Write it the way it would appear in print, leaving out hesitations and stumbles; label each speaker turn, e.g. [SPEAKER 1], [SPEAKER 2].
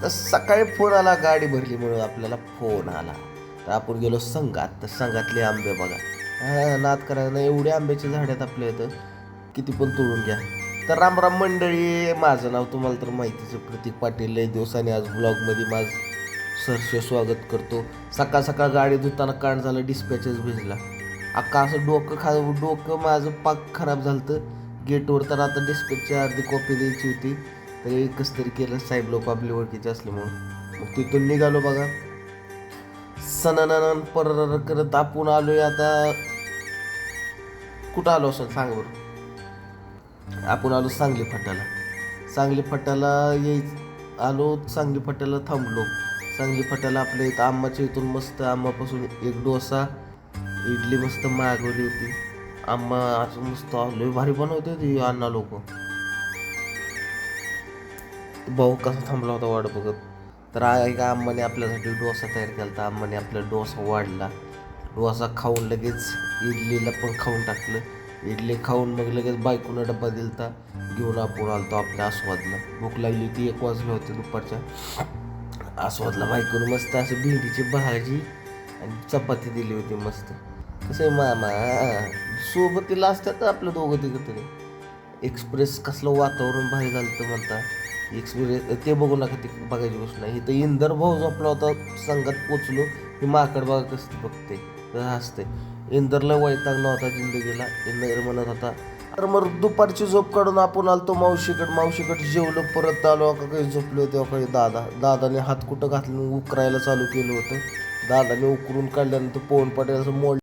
[SPEAKER 1] तर सकाळी फोन आला, गाडी भरली म्हणून आपल्याला फोन आला. तर आपण गेलो संघात. तर संघातले आंबे बघा, नाद करायला नाही, एवढे आंब्याचे झाड आहेत आपल्या इथं, किती पण तोडून घ्या. तर रामराम मंडळी, माझं नाव तुम्हाला तर माहितीच आहे, प्रतीक पाटील. लय दिवसाने आज ब्लॉगमध्ये माझं सरसे स्वागत करतो. सकाळ सकाळ गाडी धुताना कांड झालं, डिस्पॅचच भिजला. अख्खा असं डोकं माझं पाक खराब झालं होतं गेटवर. तर आता डिस्पॅचची अर्धी कॉपी द्यायची होती, तर एकच तरी केलं, साहेब लोक आपली ओळखीचे असल्यामुळं. मग तिथून निघालो बघा, सणानन पर करत आपण आलोय आता. कुठं आलो असं सांग बरं. आपण आलो सांगली फाट्याला. सांगली फाट्याला आलो, सांगली फाट्याला थांबलो. सांगली फाट्याला आपल्या इथं आम्माच्या इथून मस्त, आम्मापासून एक डोसा इडली मस्त मागवली होती. आम्हा असं मस्त लय भारी बनवते ती अण्णा लोक. भाऊ कसा थांबला होता वाट बघत. तर एका अम्माने आपल्यासाठी डोसा तयार केला होता. अम्माने आपला डोसा वाढला. डोसा खाऊन लगेच इडलीला पण खाऊन टाकलं. इडली खाऊन मग लगेच बायकोनं डब्बा दिलता घेऊन आपण आलतो आपल्या आस्वादला. भूक लागली होती, 1 वाजले होते दुपारच्या. आस्वादला बायकोनं मस्त असं भेंडीची भाजी आणि चपाती दिली होती मस्त. कसं आहे मामा, सोबतीला असतात आपलं दोघं तिघं तरी. एक्सप्रेस कसलं वातावरण भारी झालं तर म्हणता. एक्सप्रेस ते बघू नका, ती बघायची गोष्ट नाही. इथं इंदर भाऊ झोपला होता, संघात पोचलो की माकड बघा कसं बघते, कसं हसते. इंदरला वैतागला होता जिंदगीला. इंदर म्हणत होता, तर मग दुपारची झोप काढून आपण आलतो मावशीकडे जेवलो, परत आलो का काही झोपले होते काही. दादाने हात कुठं घातलं, उकरायला चालू केलं होतं. दादाने उकरून काढल्यानंतर पोहून पडायला मोड